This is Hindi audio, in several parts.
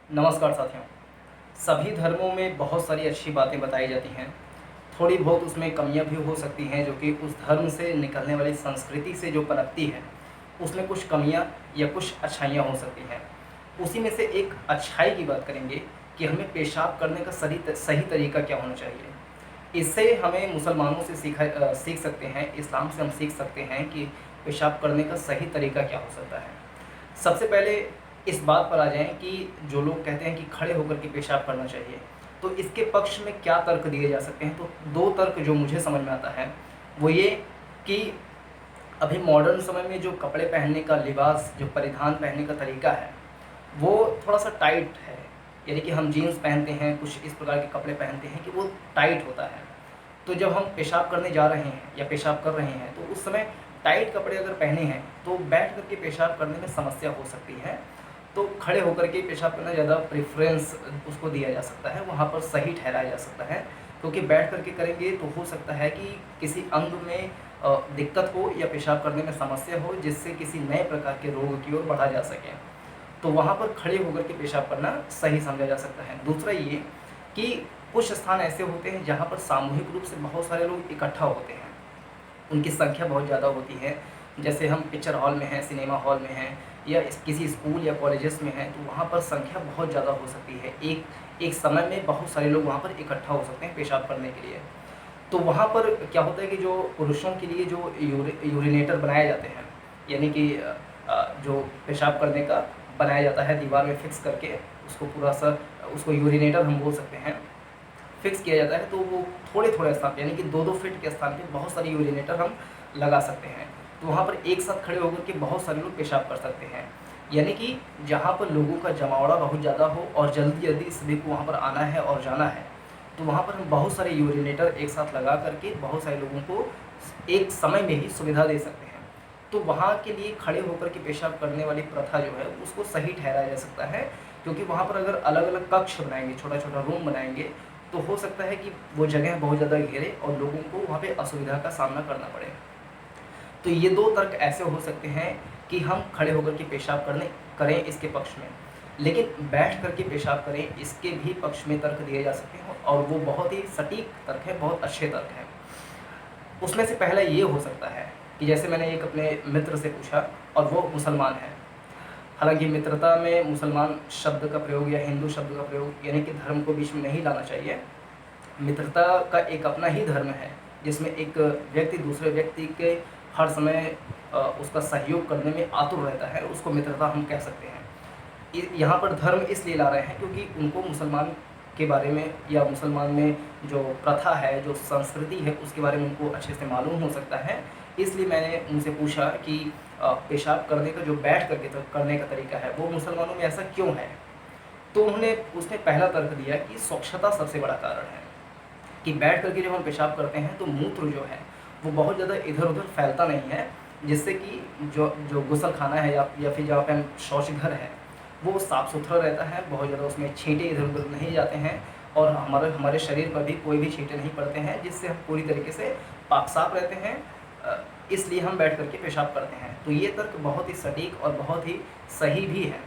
नमस्कार साथियों। सभी धर्मों में बहुत सारी अच्छी बातें बताई जाती हैं। थोड़ी बहुत उसमें कमियां भी हो सकती हैं जो कि उस धर्म से निकलने वाली संस्कृति से जो पनपती है, उसमें कुछ कमियां या कुछ अच्छाइयां हो सकती हैं। उसी में से एक अच्छाई की बात करेंगे कि हमें पेशाब करने का सही तरीका क्या होना चाहिए। इससे हमें मुसलमानों से सीख सकते हैं, इस्लाम से हम सीख सकते हैं कि पेशाब करने का सही तरीका क्या हो सकता है। सबसे पहले इस बात पर आ जाएं कि जो लोग कहते हैं कि खड़े होकर के पेशाब करना चाहिए, तो इसके पक्ष में क्या तर्क दिए जा सकते हैं। तो दो तर्क जो मुझे समझ में आता है वो ये कि अभी मॉडर्न समय में जो कपड़े पहनने का लिबास, जो परिधान पहनने का तरीका है, वो थोड़ा सा टाइट है। यानी कि हम जीन्स पहनते हैं, कुछ इस प्रकार के कपड़े पहनते हैं कि वो टाइट होता है। तो जब हम पेशाब करने जा रहे हैं या पेशाब कर रहे हैं, तो उस समय टाइट कपड़े अगर पहने हैं तो बैठ करके पेशाब करने में समस्या हो सकती है। तो खड़े होकर के पेशाब करना ज़्यादा प्रेफरेंस उसको दिया जा सकता है, वहाँ पर सही ठहराया जा सकता है। क्योंकि बैठ करके करेंगे तो हो सकता है कि किसी अंग में दिक्कत हो या पेशाब करने में समस्या हो, जिससे किसी नए प्रकार के रोग की ओर बढ़ा जा सके। तो वहाँ पर खड़े होकर के पेशाब करना सही समझा जा सकता है। दूसरा ये कि कुछ स्थान ऐसे होते हैं जहाँ पर सामूहिक रूप से बहुत सारे लोग इकट्ठा होते हैं, उनकी संख्या बहुत ज़्यादा होती है। जैसे हम पिक्चर हॉल में हैं, सिनेमा हॉल में हैं, या किसी स्कूल या कॉलेजेस में हैं, तो वहाँ पर संख्या बहुत ज़्यादा हो सकती है। एक एक समय में बहुत सारे लोग वहाँ पर इकट्ठा हो सकते हैं पेशाब करने के लिए। तो वहाँ पर क्या होता है कि जो पुरुषों के लिए जो यूरिनेटर बनाए जाते हैं, यानी कि जो पेशाब करने का बनाया जाता है दीवार में फिक्स करके, उसको पूरा सा उसको यूरिनेटर हम बोल सकते हैं, फिक्स किया जाता है। तो वो थोड़े थोड़े स्थान पे, यानी कि 2-2 फीट के स्थान पे बहुत सारी यूरिनेटर हम लगा सकते हैं। तो वहाँ पर एक साथ खड़े होकर के बहुत सारे लोग पेशाब कर सकते हैं। यानी कि जहाँ पर लोगों का जमावड़ा बहुत ज़्यादा हो और जल्दी जल्दी सभी को वहाँ पर आना है और जाना है, तो वहाँ पर हम बहुत सारे यूरिनेटर एक साथ लगा करके बहुत सारे लोगों को एक समय में ही सुविधा दे सकते हैं। तो वहाँ के लिए खड़े होकर के पेशाब करने वाली प्रथा जो है उसको सही ठहराया जा सकता है। क्योंकि वहाँ पर अगर अलग अलग कक्ष बनाएंगे, छोटा छोटा रूम बनाएंगे, तो हो सकता है कि वो जगह बहुत ज़्यादा घेरे और लोगों को वहाँ पे असुविधा का सामना करना पड़े। तो ये दो तर्क ऐसे हो सकते हैं कि हम खड़े होकर के पेशाब करने करें इसके पक्ष में, लेकिन बैठ करके पेशाब करें इसके भी पक्ष में तर्क दिए जा सकते हैं, और वो बहुत ही सटीक तर्क है, बहुत अच्छे तर्क हैं। उसमें से पहला ये हो सकता है कि जैसे मैंने एक अपने मित्र से पूछा और वो मुसलमान है। हालांकि मित्रता में मुसलमान शब्द का प्रयोग या हिंदू शब्द का प्रयोग, यानी कि धर्म को बीच में नहीं लाना चाहिए। मित्रता का एक अपना ही धर्म है, जिसमें एक व्यक्ति दूसरे व्यक्ति के हर समय उसका सहयोग करने में आतुर रहता है, उसको मित्रता हम कह सकते हैं। यहाँ पर धर्म इसलिए ला रहे हैं क्योंकि उनको मुसलमान के बारे में या मुसलमान में जो प्रथा है, जो संस्कृति है, उसके बारे में उनको अच्छे से मालूम हो सकता है। इसलिए मैंने उनसे पूछा कि पेशाब करने का जो बैठ करके करने का तरीका है वो मुसलमानों में ऐसा क्यों है। तो उसने पहला तर्क दिया कि स्वच्छता सबसे बड़ा कारण है, कि बैठ करके जब हम पेशाब करते हैं तो मूत्र जो है वो बहुत ज़्यादा इधर उधर फैलता नहीं है, जिससे कि जो जो गुसल खाना है या फिर जहाँ पे हम शौच घर है वो साफ़ सुथरा रहता है, बहुत ज़्यादा उसमें छींटे इधर उधर नहीं जाते हैं, और हमारे शरीर पर भी कोई भी छींटे नहीं पड़ते हैं, जिससे हम पूरी तरीके से पाक साफ रहते हैं। इसलिए हम बैठ करके पेशाब करते हैं। तो ये तर्क बहुत ही सटीक और बहुत ही सही भी है,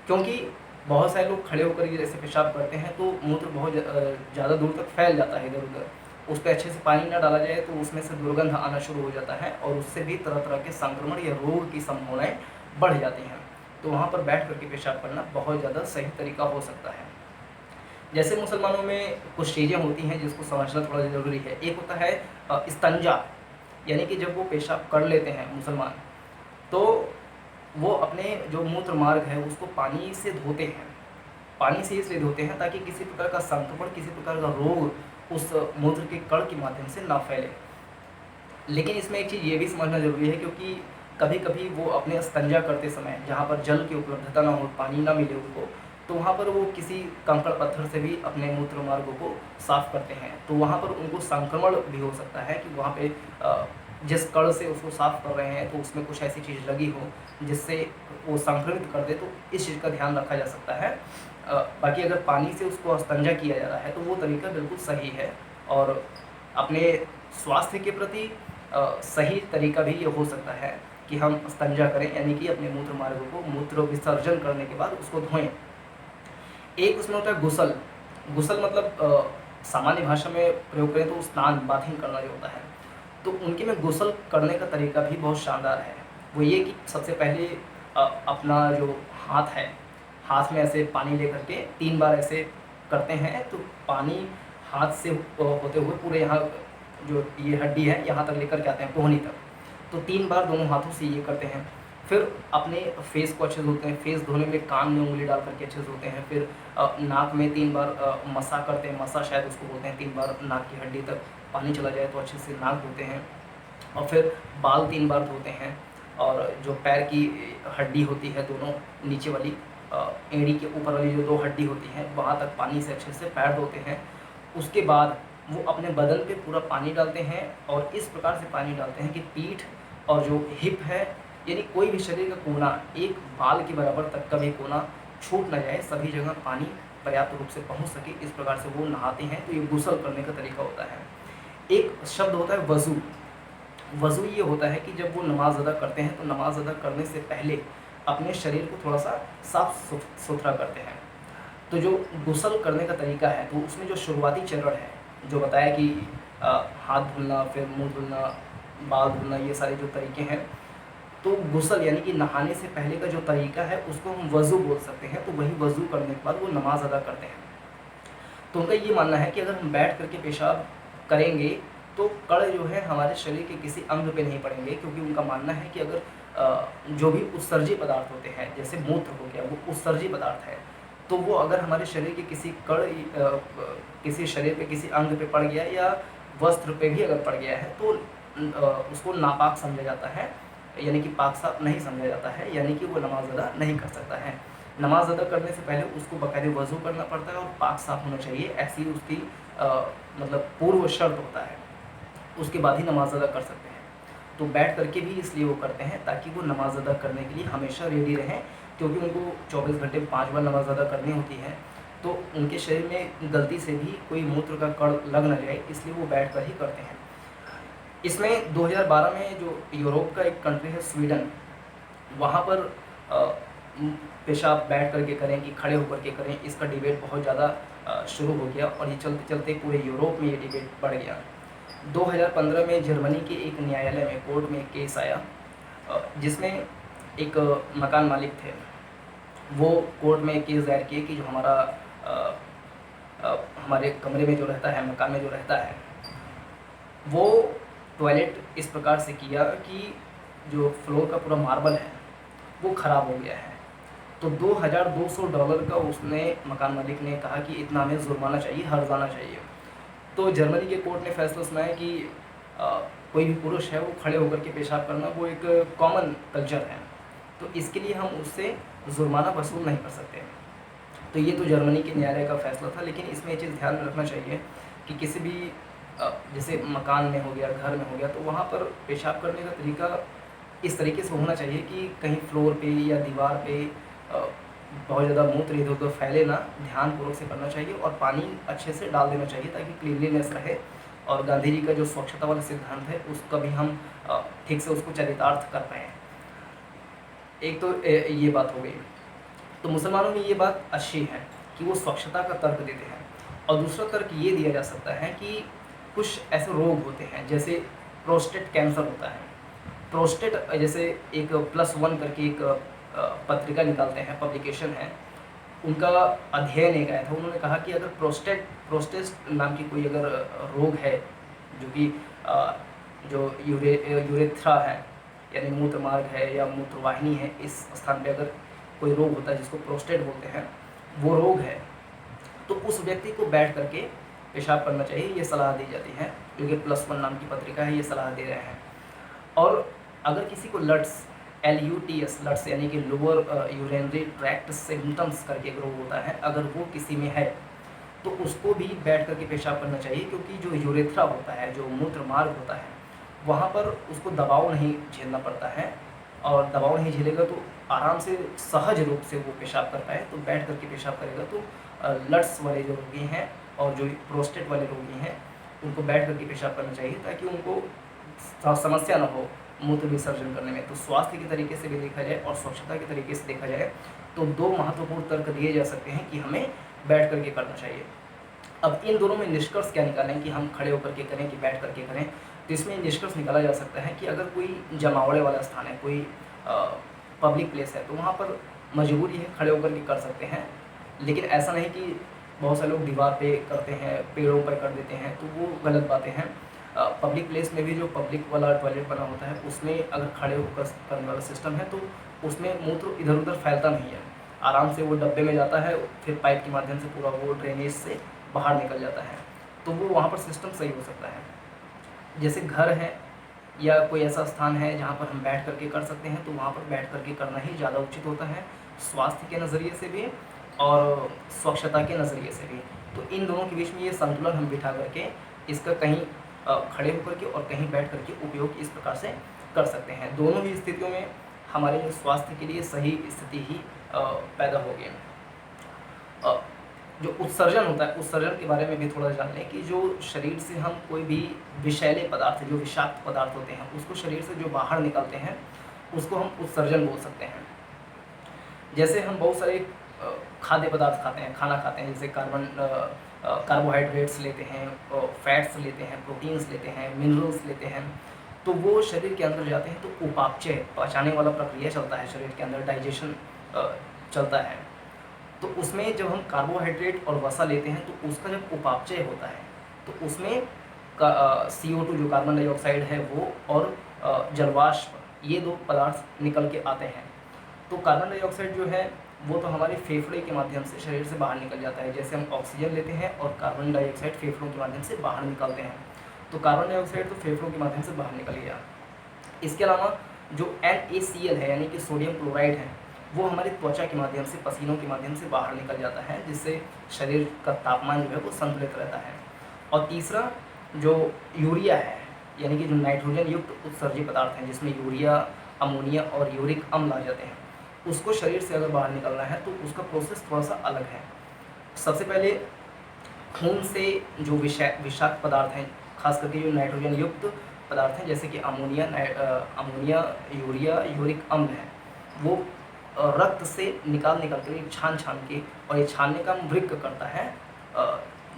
क्योंकि बहुत सारे लोग खड़े होकर के जैसे पेशाब करते हैं तो मूत्र बहुत ज़्यादा दूर तक फैल जाता है इधर उधर। उस पर अच्छे से पानी ना डाला जाए तो उसमें से दुर्गंध आना शुरू हो जाता है, और उससे भी तरह तरह के संक्रमण या रोग की संभावनाएं बढ़ जाती हैं। तो वहाँ पर बैठ करके पेशाब करना बहुत ज़्यादा सही तरीका हो सकता है। जैसे मुसलमानों में कुछ चीज़ें होती हैं जिसको समझना थोड़ा ज़रूरी है। एक होता है इस्तंजा, यानी कि जब वो पेशाब कर लेते हैं मुसलमान, तो वो अपने जो मूत्र मार्ग है उसको पानी से धोते हैं। पानी से इसलिए धोते हैं ताकि किसी प्रकार का संक्रमण, किसी प्रकार का रोग उस मूत्र के कण के माध्यम से ना फैले। लेकिन इसमें एक चीज़ ये भी समझना ज़रूरी है, क्योंकि कभी कभी वो अपने स्तंजा करते समय जहाँ पर जल की उपलब्धता ना हो, पानी ना मिले उनको, तो वहाँ पर वो किसी कंकड़ पत्थर से भी अपने मूत्र मार्गों को साफ करते हैं। तो वहाँ पर उनको संक्रमण भी हो सकता है कि वहाँ पे जिस कण से उसको साफ कर रहे हैं तो उसमें कुछ ऐसी चीज़ लगी हो जिससे वो संक्रमित कर दे, तो इस चीज़ का ध्यान रखा जा सकता है। बाकी अगर पानी से उसको स्तंजा किया जा रहा है तो वो तरीका बिल्कुल सही है, और अपने स्वास्थ्य के प्रति सही तरीका भी ये हो सकता है कि हम स्तंजा करें, यानी कि अपने मूत्र मार्गों को मूत्र विसर्जन करने के बाद उसको धोएं। एक उसमें होता है गुसल। गुसल मतलब सामान्य भाषा में प्रयोग करें तो स्नान, बाथिंग करना जो होता है, तो उनके में गुसल करने का तरीका भी बहुत शानदार है। वो ये कि सबसे पहले अपना जो हाथ है, हाथ में ऐसे पानी लेकर के 3 बार ऐसे करते हैं, तो पानी हाथ से होते हुए पूरे यहाँ जो ये हड्डी है यहाँ तक लेकर के आते हैं, कोहनी तक। तो 3 बार दोनों हाथों से ये करते हैं। फिर अपने फेस को अच्छे से धोते हैं, फेस धोने में कान में उंगली डाल करके अच्छे से धोते हैं। फिर नाक में 3 बार मसा करते हैं, मसा शायद उसको बोलते हैं, 3 बार नाक की हड्डी तक पानी चला जाए तो अच्छे से नाक धोते हैं। और फिर बाल 3 बार धोते हैं, और जो पैर की हड्डी होती है दोनों, नीचे वाली एड़ी के ऊपर वाली जो 2 हड्डी होती हैं वहाँ तक पानी से अच्छे से पैर धोते हैं। उसके बाद वो अपने बदन पे पूरा पानी डालते हैं, और इस प्रकार से पानी डालते हैं कि पीठ और जो हिप है, यानी कोई भी शरीर का कोना, एक बाल के बराबर तक का भी कोना छूट ना जाए, सभी जगह पानी पर्याप्त रूप से पहुंच सके, इस प्रकार से वो नहाते हैं। तो ये गुसल करने का तरीका होता है। एक शब्द होता है वज़ू। वज़ू ये होता है कि जब वो नमाज अदा करते हैं तो नमाज अदा करने से पहले अपने शरीर को थोड़ा सा साफ सुथरा करते हैं। तो जो गुसल करने का तरीका है, तो उसमें जो शुरुआती चरण है, जो बताया कि हाथ धुलना, फिर मुंह धुलना, बाल धुलना, ये सारे जो तरीके हैं, तो गुसल यानी कि नहाने से पहले का जो तरीका है उसको हम वज़ू बोल सकते हैं। तो वही वज़ू करने के बाद वो नमाज अदा करते हैं। तो उनका ये मानना है कि अगर हम बैठ करके पेशाब करेंगे तो कण जो है हमारे शरीर के किसी अंग पे नहीं पड़ेंगे, क्योंकि उनका मानना है कि अगर जो भी उत्सर्जी पदार्थ होते हैं, जैसे मूत्र हो गया, वो उत्सर्जी पदार्थ है, तो वो अगर हमारे शरीर के किसी किसी शरीर पे किसी अंग पे पड़ गया या वस्त्र पे भी अगर पड़ गया है तो उसको नापाक समझा जाता है, यानी कि पाक साफ नहीं समझा जाता है, यानी कि वो नमाज अदा नहीं कर सकता है। नमाज अदा करने से पहले उसको बाकायदे वज़ू करना पड़ता है और पाक साफ होना चाहिए, ऐसी उसकी मतलब पूर्व शर्त होता है। उसके बाद ही नमाज अदा कर सकते हैं। तो बैठ करके भी इसलिए वो करते हैं ताकि वो नमाज अदा करने के लिए हमेशा रेडी रहें, क्योंकि उनको 24 घंटे में 5 बार नमाज अदा करनी होती है। तो उनके शरीर में गलती से भी कोई मूत्र का कण लग ना जाए, इसलिए वो बैठ कर ही करते हैं। इसमें 2012 में जो यूरोप का एक कंट्री है स्वीडन, वहाँ पर पेशाब बैठ करके करें कि खड़े होकर के करें, इसका डिबेट बहुत ज़्यादा शुरू हो गया, और ये चलते चलते पूरे यूरोप में ये डिबेट बढ़ गया। 2015 में जर्मनी के एक न्यायालय में, कोर्ट में एक केस आया, जिसमें एक मकान मालिक थे, वो कोर्ट में केस दायर किए कि जो हमारे कमरे में जो रहता है, मकान में जो रहता है, वो टॉयलेट इस प्रकार से किया कि जो फ्लोर का पूरा मार्बल है वो ख़राब हो गया है। तो $2200 का उसने, मकान मालिक ने कहा कि इतना हमें जुर्माना चाहिए, हर्जाना चाहिए। तो जर्मनी के कोर्ट ने फैसला सुनाया कि कोई भी पुरुष है वो खड़े होकर के पेशाब करना वो एक कॉमन कल्चर है, तो इसके लिए हम उससे जुर्माना वसूल नहीं कर सकते। तो ये तो जर्मनी के न्यायालय का फैसला था, लेकिन इसमें ये चीज़ ध्यान में रखना चाहिए कि किसी भी जैसे मकान में हो गया, घर में हो गया, तो वहाँ पर पेशाब करने का तरीका इस तरीके से होना चाहिए कि कहीं फ्लोर पे या दीवार पे बहुत ज़्यादा मूत्र इधर उधर फैले ना, ध्यानपूर्वक से करना चाहिए, और पानी अच्छे से डाल देना चाहिए ताकि क्लीनलीनेस रहे, और गांधी जी का जो स्वच्छता वाला सिद्धांत है उसका भी हम ठीक से उसको चरितार्थ कर पाएँ। एक तो ये बात हो गई। तो मुसलमानों में ये बात अच्छी है कि वो स्वच्छता का तर्क देते हैं, और दूसरा तर्क ये दिया जा सकता है कि कुछ ऐसे रोग होते हैं, जैसे प्रोस्टेट कैंसर होता है। प्रोस्टेट जैसे एक +1 करके एक पत्रिका निकालते हैं, पब्लिकेशन है, उनका अध्ययन एक आया था। उन्होंने कहा कि अगर प्रोस्टेट नाम की कोई अगर रोग है, जो कि जो यूरेथ्रा है, यानी मूत्र मार्ग है या मूत्रवाहिनी है, इस स्थान पे अगर कोई रोग होता है जिसको प्रोस्टेट बोलते हैं, वो रोग है, तो उस व्यक्ति को बैठ करके पेशाब करना चाहिए, ये सलाह दी जाती है, जो कि +1 नाम की पत्रिका है, ये सलाह दे रहे हैं। और अगर किसी को लट्स, LUTS, लट्स यानी कि लोअर यूरिनरी ट्रैक्ट सिम्टम्स करके एक रोग होता है, अगर वो किसी में है तो उसको भी बैठ करके पेशाब करना चाहिए, क्योंकि जो यूरेथ्रा होता है, जो मूत्र मार्ग होता है, वहाँ पर उसको दबाव नहीं झेलना पड़ता है, और दबाव नहीं झेलेगा तो आराम से सहज रूप से वो पेशाब कर पाए। तो बैठ करके पेशाब करेगा तो लट्स वाले जो रोगी हैं और जो प्रोस्टेट वाले रोगी हैं, उनको बैठ करके पेशाब करना चाहिए ताकि उनको समस्या ना हो मूत्र विसर्जन करने में। तो स्वास्थ्य के तरीके से भी देखा जाए और स्वच्छता के तरीके से देखा जाए तो दो महत्वपूर्ण तर्क दिए जा सकते हैं कि हमें बैठ करके करना चाहिए। अब इन दोनों में निष्कर्ष क्या निकालें कि हम खड़े होकर के करें कि बैठ करके करें, तो इसमें निष्कर्ष निकाला जा सकता है कि अगर कोई जमावड़े वाला स्थान है, कोई पब्लिक प्लेस है, तो वहाँ पर मजबूरी है खड़े होकर के कर सकते हैं। लेकिन ऐसा नहीं कि बहुत सारे लोग दीवार पे करते हैं, पेड़ों पर कर देते हैं, तो वो गलत बातें हैं। पब्लिक प्लेस में भी जो पब्लिक वाला टॉयलेट बना होता है उसमें अगर खड़े होकर करने वाला सिस्टम है तो उसमें मूत्र इधर उधर फैलता नहीं है, आराम से वो डब्बे में जाता है, फिर पाइप के माध्यम से पूरा वो ड्रेनेज से बाहर निकल जाता है, तो वो वहाँ पर सिस्टम सही हो सकता है। जैसे घर है या कोई ऐसा स्थान है जहाँ पर हम बैठ करके कर सकते हैं, तो वहाँ पर बैठ करके करना ही ज़्यादा उचित होता है, स्वास्थ्य के नज़रिए से भी और स्वच्छता के नज़रिए से भी। तो इन दोनों के बीच में ये संतुलन हम बिठा करके इसका कहीं खड़े होकर के और कहीं बैठ करके उपयोग इस प्रकार से कर सकते हैं। दोनों ही स्थितियों में हमारे स्वास्थ्य के लिए सही स्थिति ही पैदा होगी। जो उत्सर्जन होता है, उत्सर्जन के बारे में भी थोड़ा जान लें कि जो शरीर से हम कोई भी विषैले पदार्थ, जो विषाक्त पदार्थ होते हैं, उसको शरीर से जो बाहर निकलते हैं उसको हम उत्सर्जन बोल सकते हैं। जैसे हम बहुत सारे खाद्य पदार्थ खाते हैं, खाना खाते हैं, जैसे कार्बोहाइड्रेट्स लेते हैं, फैट्स लेते हैं, प्रोटीन्स लेते हैं, मिनरल्स लेते हैं, तो वो शरीर के अंदर जाते हैं तो उपापचय, पचाने वाला प्रक्रिया चलता है शरीर के अंदर, डाइजेशन चलता है। तो उसमें जब हम कार्बोहाइड्रेट और वसा लेते हैं तो उसका जब उपापचय होता है तो उसमें CO2 जो कार्बन डाइऑक्साइड है वो और जलवाष्प, ये दो पदार्थ निकल के आते हैं। तो कार्बन डाइऑक्साइड जो है वो तो हमारे फेफड़े के माध्यम से शरीर से बाहर निकल जाता है, जैसे हम ऑक्सीजन लेते हैं और कार्बन डाइऑक्साइड फेफड़ों के माध्यम से बाहर निकलते हैं, तो कार्बन डाइऑक्साइड तो फेफड़ों के माध्यम से बाहर निकल गया। इसके अलावा जो NaCl है यानी कि सोडियम क्लोराइड है, वो हमारी त्वचा के माध्यम से, पसीनों के माध्यम से बाहर निकल जाता है, जिससे शरीर का तापमान जो है वो संतुलित रहता है। और तीसरा जो यूरिया है, यानी कि जो नाइट्रोजन युक्त उत्सर्जी पदार्थ हैं, जिसमें यूरिया, अमोनिया और यूरिक अम्ल आ जाते हैं, उसको शरीर से अगर बाहर निकलना है तो उसका प्रोसेस थोड़ा सा अलग है। सबसे पहले खून से जो विषाक्त पदार्थ हैं, खास करके जो नाइट्रोजन युक्त पदार्थ हैं, जैसे कि अमोनिया, यूरिया, यूरिक अम्ल है, वो रक्त से निकाल के छान के, और ये छानने का वृक्क करता है,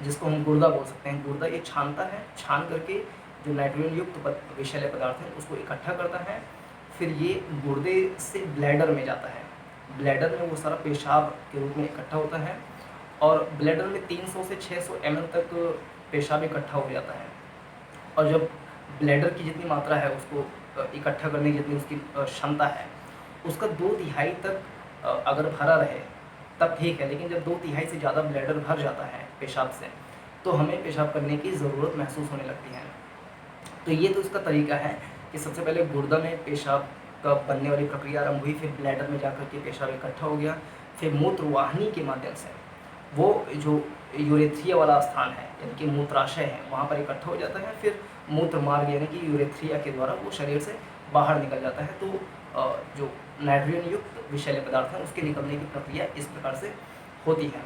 जिसको हम गुर्दा बोल सकते हैं। गुर्दा ये छानता है, छान करके जो नाइट्रोजन युक्त विषैले पदार्थ हैं उसको इकट्ठा करता है, फिर ये गुर्दे से ब्लैडर में जाता है, ब्लैडर में वो सारा पेशाब के रूप में इकट्ठा होता है, और ब्लैडर में 300 से 600 ml तक पेशाब इकट्ठा हो जाता है। और जब ब्लैडर की जितनी मात्रा है उसको इकट्ठा करने की जितनी उसकी क्षमता है, उसका 2/3 तक अगर भरा रहे तब ठीक है, लेकिन जब 2/3 से ज़्यादा ब्लैडर भर जाता है पेशाब से तो हमें पेशाब करने की ज़रूरत महसूस होने लगती है। तो ये तो उसका तरीका है कि सबसे पहले गुर्दा में पेशाब का बनने वाली प्रक्रिया आरंभ हुई, फिर ब्लैडर में जाकर के पेशाब इकट्ठा हो गया, फिर मूत्रवाहिनी के माध्यम से वो जो यूरेथ्रिया वाला स्थान है यानी कि मूत्राशय है वहाँ पर इकट्ठा हो जाता है, फिर मूत्र मार्ग यानी कि यूरेथ्रिया के द्वारा वो शरीर से बाहर निकल जाता है। तो जो नाइट्रोजन युक्त विषैले पदार्थ हैं उसके निकलने की प्रक्रिया इस प्रकार से होती है।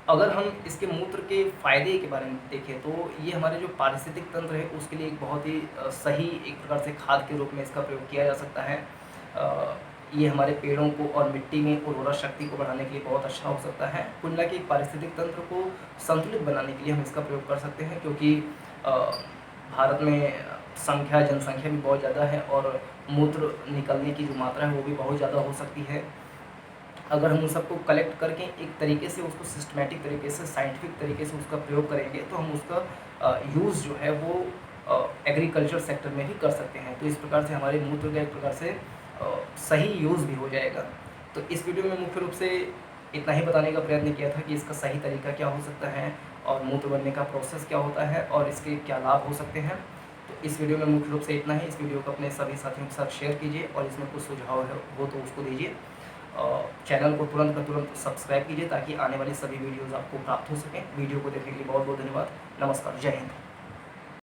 अगर हम इसके मूत्र के फ़ायदे के बारे में देखें तो ये हमारे जो पारिस्थितिक तंत्र है उसके लिए एक बहुत ही सही एक प्रकार से खाद के रूप में इसका प्रयोग किया जा सकता है। ये हमारे पेड़ों को और मिट्टी में उर्वरा शक्ति को बढ़ाने के लिए बहुत अच्छा हो सकता है। कुल मिला के पारिस्थितिक तंत्र को संतुलित बनाने के लिए हम इसका प्रयोग कर सकते हैं, क्योंकि भारत में जनसंख्या भी बहुत ज़्यादा है और मूत्र निकलने की जो मात्रा है वो भी बहुत ज़्यादा हो सकती है। अगर हम उन सबको कलेक्ट करके एक तरीके से उसको सिस्टमेटिक तरीके से, साइंटिफिक तरीके से उसका प्रयोग करेंगे तो हम उसका यूज़ जो है वो एग्रीकल्चर सेक्टर में भी कर सकते हैं। तो इस प्रकार से हमारे मूत्र का एक प्रकार से सही यूज़ भी हो जाएगा। तो इस वीडियो में मुख्य रूप से इतना ही बताने का प्रयत्न किया था कि इसका सही तरीका क्या हो सकता है और मूत्र बनने का प्रोसेस क्या होता है और इसके क्या लाभ हो सकते हैं। तो इस वीडियो में मुख्य रूप से इतना ही। इस वीडियो को अपने सभी साथियों के साथ शेयर कीजिए और इसमें कुछ सुझाव है वो तो उसको दीजिए। चैनल को तुरंत का तुरंत सब्सक्राइब कीजिए ताकि आने वाली सभी वीडियोज़ आपको प्राप्त हो सकें। वीडियो को देखने के लिए बहुत बहुत धन्यवाद। नमस्कार, जय हिंद।